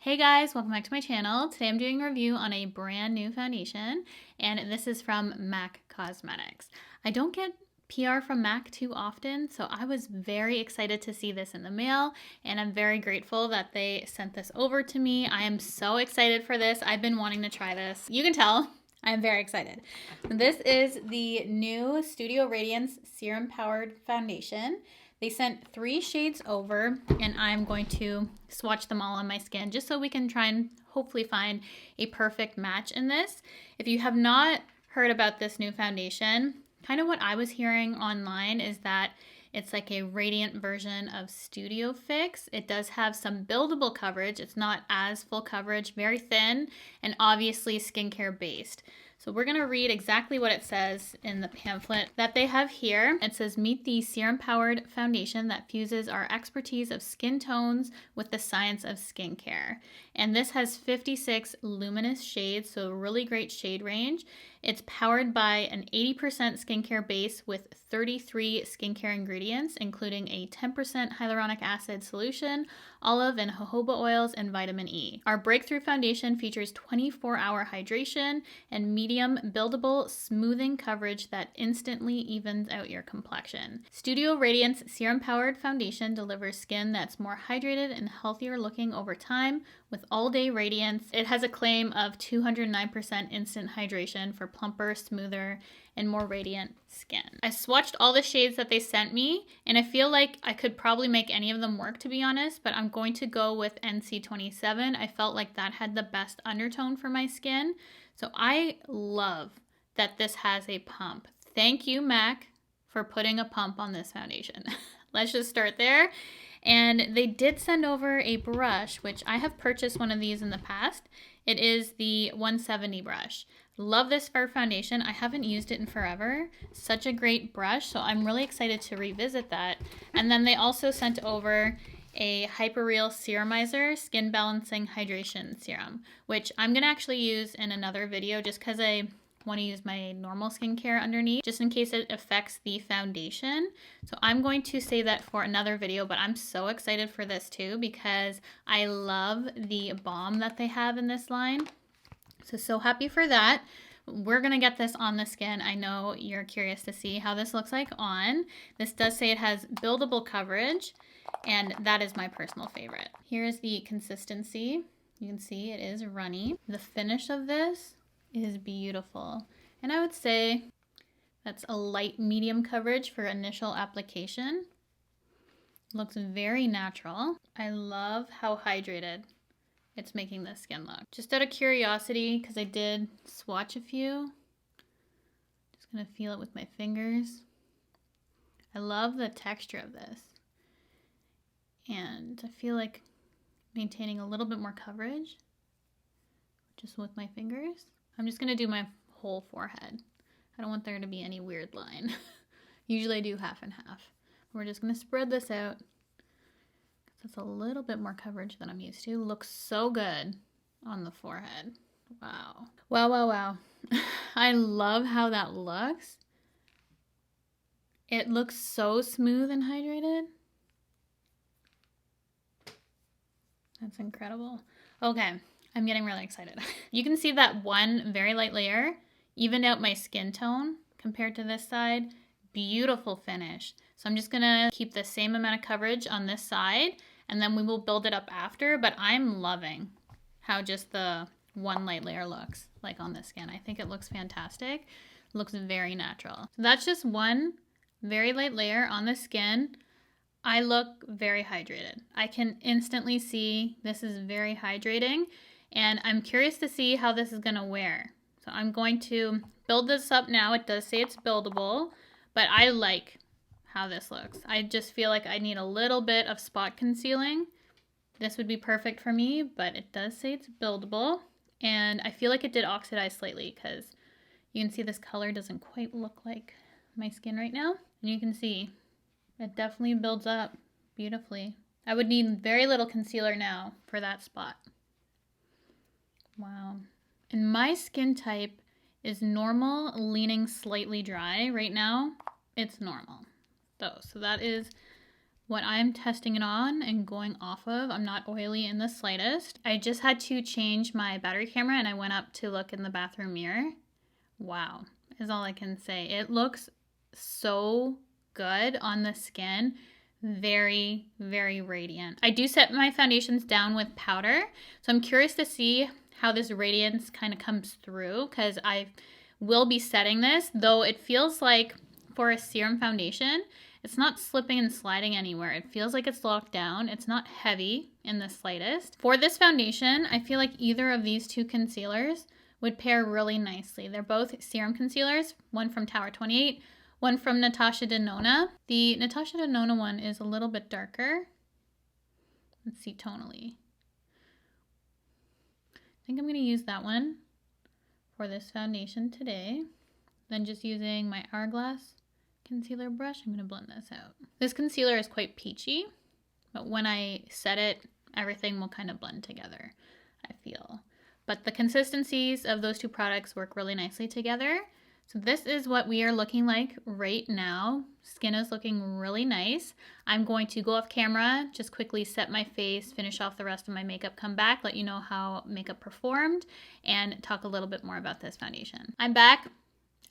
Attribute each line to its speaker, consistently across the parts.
Speaker 1: Hey guys, welcome back to my channel. Today I'm doing a review on a brand new foundation, and this is from MAC Cosmetics. I don't get PR from MAC too often, so I was very excited to see this in the mail, and I'm very grateful that they sent this over to me. I am so excited for this. I've been wanting to try this. You can tell I'm very excited. This is the new Studio Radiance Serum Powered Foundation. They sent 3 shades over, and I'm going to swatch them all on my skin just so we can try and hopefully find a perfect match in this. If you have not heard about this new foundation, kind of what I was hearing online is that it's like a radiant version of Studio Fix. It does have some buildable coverage. It's not as full coverage, very thin, and obviously skincare based. So we're going to read exactly what it says in the pamphlet that they have here. It says, meet the serum-powered foundation that fuses our expertise of skin tones with the science of skincare. And this has 56 luminous shades, so a really great shade range. It's powered by an 80% skincare base with 33 skincare ingredients, including a 10% hyaluronic acid solution, olive and jojoba oils, and vitamin E. Our breakthrough foundation features 24-hour hydration and medium buildable smoothing coverage that instantly evens out your complexion. Studio Radiance Serum Powered Foundation delivers skin that's more hydrated and healthier looking over time with all-day radiance. It has a claim of 209% instant hydration for plumper, smoother, and more radiant skin. I swatched all the shades that they sent me, and I feel like I could probably make any of them work, to be honest, but I'm going to go with NC27. I felt like that had the best undertone for my skin. So I love that this has a pump. Thank you, MAC, for putting a pump on this foundation. Let's just start there. And they did send over a brush, which I have purchased one of these in the past. It is the 170 brush. Love this for foundation. I haven't used it in forever. Such a great brush, so I'm really excited to revisit that. And then they also sent over a Hyperreal Serumizer Skin Balancing Hydration Serum, which I'm going to actually use in another video just because I want to use my normal skincare underneath, just in case it affects the foundation. So I'm going to save that for another video, but I'm so excited for this too because I love the balm that they have in this line. So happy for that. We're going to get this on the skin. I know you're curious to see how this looks like on. This does say it has buildable coverage, and that is my personal favorite. Here's the consistency. You can see it is runny. The finish of this is beautiful. And I would say that's a light medium coverage for initial application. Looks very natural. I love how hydrated it's making the skin look. Just out of curiosity, because I did swatch a few, just gonna feel it with my fingers. I love the texture of this. And I feel like maintaining a little bit more coverage just with my fingers. I'm just gonna do my whole forehead. I don't want there to be any weird line. Usually I do half and half. We're just gonna spread this out. That's a little bit more coverage than I'm used to. Looks so good on the forehead. Wow. Wow, wow, wow. I love how that looks. It looks so smooth and hydrated. That's incredible. Okay, I'm getting really excited. You can see that one very light layer evened out my skin tone compared to this side. Beautiful finish. So I'm just gonna keep the same amount of coverage on this side, and then we will build it up after, but I'm loving how just the one light layer looks like on the skin. I think it looks fantastic. Looks very natural. So that's just one very light layer on the skin. I look very hydrated. I can instantly see this is very hydrating, and I'm curious to see how this is gonna wear. So I'm going to build this up now. It does say it's buildable, but I like how this looks. I just feel like I need a little bit of spot concealing. This would be perfect for me, but it does say it's buildable. And I feel like it did oxidize slightly because you can see this color doesn't quite look like my skin right now. And you can see it definitely builds up beautifully. I would need very little concealer now for that spot. Wow. And my skin type is normal, leaning slightly dry. Right now, it's normal. So that is what I'm testing it on and going off of. I'm not oily in the slightest. I just had to change my battery camera and I went up to look in the bathroom mirror. Wow, is all I can say. It looks so good on the skin. Very, very radiant. I do set my foundations down with powder, so I'm curious to see how this radiance kind of comes through, because I will be setting this, though it feels like for a serum foundation, it's not slipping and sliding anywhere. It feels like it's locked down. It's not heavy in the slightest. For this foundation, I feel like either of these two concealers would pair really nicely. They're both serum concealers, one from Tower 28, one from Natasha Denona. The Natasha Denona one is a little bit darker. Let's see tonally. I think I'm going to use that one for this foundation today. Then just using my Hourglass concealer brush, I'm going to blend this out. This concealer is quite peachy, but when I set it, everything will kind of blend together, I feel. But the consistencies of those two products work really nicely together. So this is what we are looking like right now. Skin is looking really nice. I'm going to go off camera, just quickly set my face, finish off the rest of my makeup, come back, let you know how makeup performed, and talk a little bit more about this foundation. I'm back.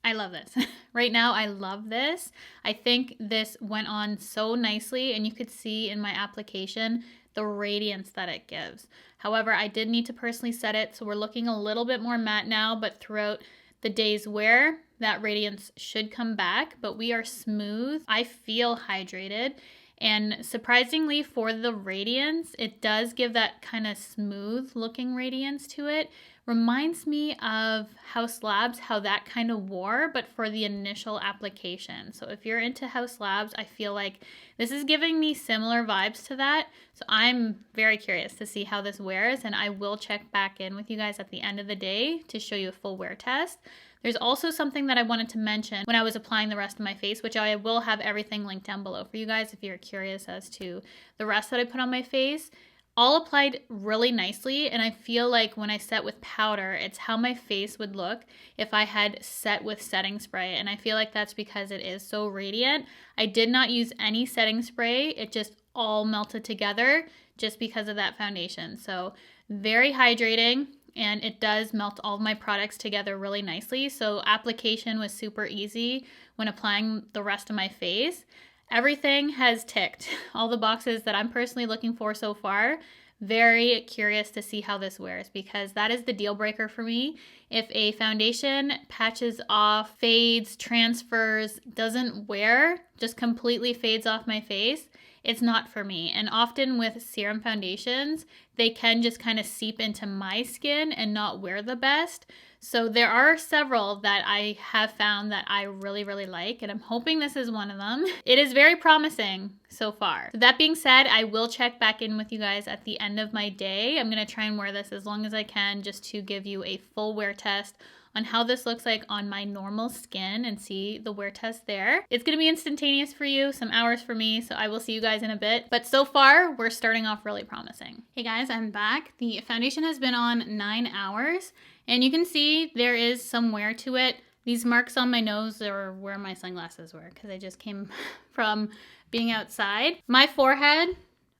Speaker 1: I love this. Right now, I love this. I think this went on so nicely, and you could see in my application the radiance that it gives. However, I did need to personally set it, so we're looking a little bit more matte now, but throughout the day's wear, that radiance should come back, but we are smooth. I feel hydrated, and surprisingly for the radiance, it does give that kind of smooth looking radiance to it. Reminds me of House Labs, how that kind of wore, but for the initial application. So if you're into House Labs, I feel like this is giving me similar vibes to that. So I'm very curious to see how this wears, and I will check back in with you guys at the end of the day to show you a full wear test. There's also something that I wanted to mention when I was applying the rest of my face, which I will have everything linked down below for you guys if you're curious as to the rest that I put on my face. All applied really nicely, and I feel like when I set with powder, it's how my face would look if I had set with setting spray, and I feel like that's because it is so radiant. I did not use any setting spray. It just all melted together just because of that foundation. So very hydrating, and it does melt all of my products together really nicely. So application was super easy when applying the rest of my face. Everything has ticked all the boxes that I'm personally looking for so far. Very curious to see how this wears, because that is the deal breaker for me. If a foundation patches off, fades, transfers, doesn't wear, just completely fades off my face, it's not for me. And often with serum foundations, they can just kind of seep into my skin and not wear the best. So there are several that I have found that I really, really like, and I'm hoping this is one of them. It is very promising so far. That being said, I will check back in with you guys at the end of my day. I'm gonna try and wear this as long as I can just to give you a full wear test on how this looks like on my normal skin and see the wear test there. It's gonna be instantaneous for you, some hours for me, so I will see you guys in a bit. But so far, we're starting off really promising. Hey guys, I'm back. The foundation has been on 9 hours, and you can see there is some wear to it. These marks on my nose are where my sunglasses were, because I just came from being outside. My forehead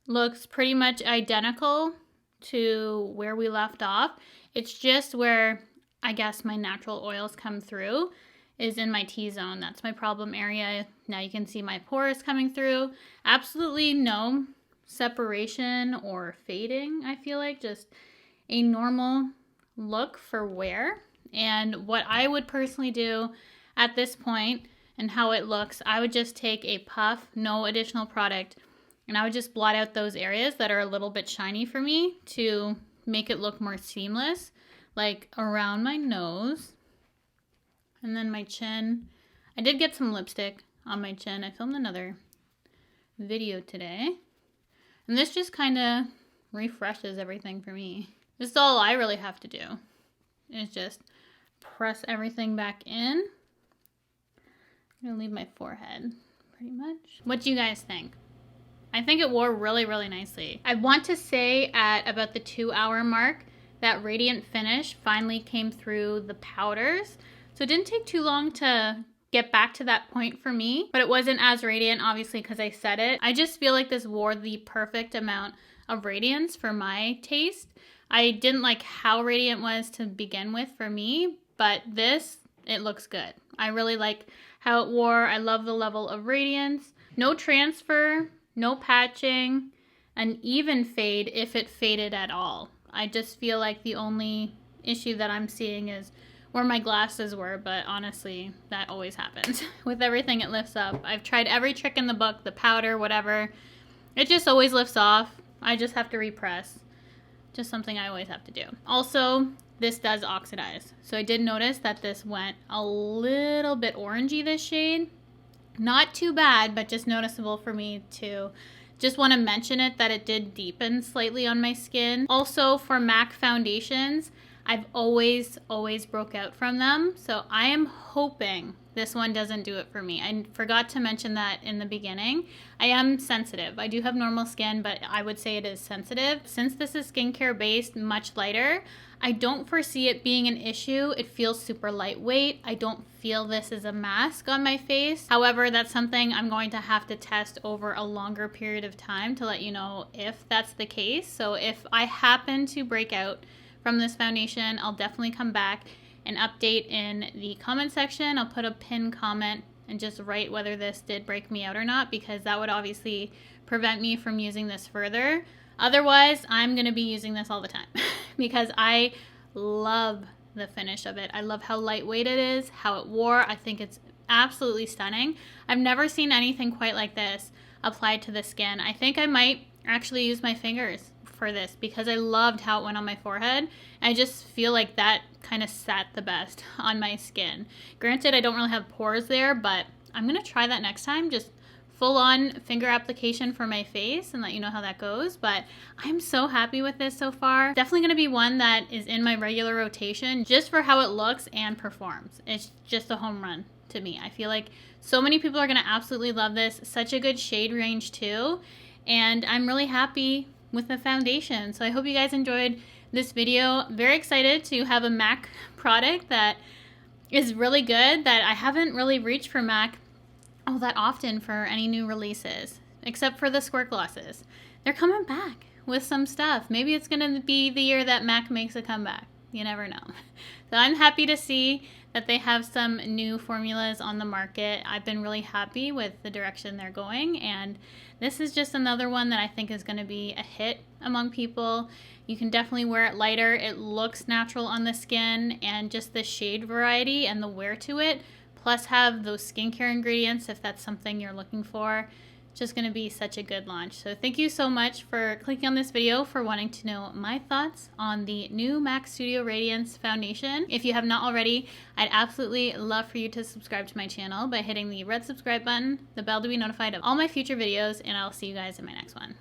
Speaker 1: looks pretty much identical to where we left off. It's just where I guess my natural oils come through is in my T-zone. That's my problem area. Now you can see my pores coming through. Absolutely no separation or fading, I feel like. Just a normal look for wear. And what I would personally do at this point and how it looks, I would just take a puff, no additional product, and I would just blot out those areas that are a little bit shiny for me to make it look more seamless. Like around my nose, and then my chin. I did get some lipstick on my chin. I filmed another video today, and this just kind of refreshes everything for me. This is all I really have to do, is just press everything back in. I'm gonna leave my forehead pretty much. What do you guys think? I think it wore really, really nicely. I want to say at about the 2-hour mark, that radiant finish finally came through the powders. So it didn't take too long to get back to that point for me, but it wasn't as radiant, obviously, because I said it. I just feel like this wore the perfect amount of radiance for my taste. I didn't like how radiant was to begin with for me, but this, it looks good. I really like how it wore. I love the level of radiance. No transfer, no patching, an even fade if it faded at all. I just feel like the only issue that I'm seeing is where my glasses were, but honestly, that always happens. With everything, it lifts up. I've tried every trick in the book, the powder, whatever. It just always lifts off. I just have to repress. Just something I always have to do. Also, this does oxidize. So I did notice that this went a little bit orangey, this shade. Not too bad, but just noticeable for me too. Just want to mention it that it did deepen slightly on my skin. Also, for MAC foundations, I've always broke out from them. So I am hoping this one doesn't do it for me. I forgot to mention that in the beginning. I am sensitive. I do have normal skin, but I would say it is sensitive. Since this is skincare based, much lighter, I don't foresee it being an issue. It feels super lightweight. I don't feel this is a mask on my face. However, that's something I'm going to have to test over a longer period of time to let you know if that's the case. So if I happen to break out from this foundation, I'll definitely come back and update in the comment section. I'll put a pinned comment and just write whether this did break me out or not, because that would obviously prevent me from using this further. Otherwise, I'm going to be using this all the time because I love the finish of it. I love how lightweight it is, how it wore. I think it's absolutely stunning. I've never seen anything quite like this applied to the skin. I think I might actually use my fingers for this because I loved how it went on my forehead. I just feel like that kind of sat the best on my skin. Granted, I don't really have pores there, but I'm going to try that next time. Just full on finger application for my face and let you know how that goes. But I'm so happy with this so far. Definitely going to be one that is in my regular rotation just for how it looks and performs. It's just a home run to me. I feel like so many people are going to absolutely love this. Such a good shade range too. And I'm really happy with the foundation. So I hope you guys enjoyed this video. Very excited to have a MAC product that is really good, that I haven't really reached for MAC all that often for any new releases, except for the squirt glosses. They're coming back with some stuff. Maybe it's gonna be the year that MAC makes a comeback. You never know. So I'm happy to see that they have some new formulas on the market. I've been really happy with the direction they're going, and this is just another one that I think is going to be a hit among people. You can definitely wear it lighter. It looks natural on the skin, and just the shade variety and the wear to it, plus have those skincare ingredients if that's something you're looking for. Just going to be such a good launch. So thank you so much for clicking on this video, for wanting to know my thoughts on the new MAC Studio Radiance Foundation. If you have not already, I'd absolutely love for you to subscribe to my channel by hitting the red subscribe button, the bell to be notified of all my future videos, and I'll see you guys in my next one.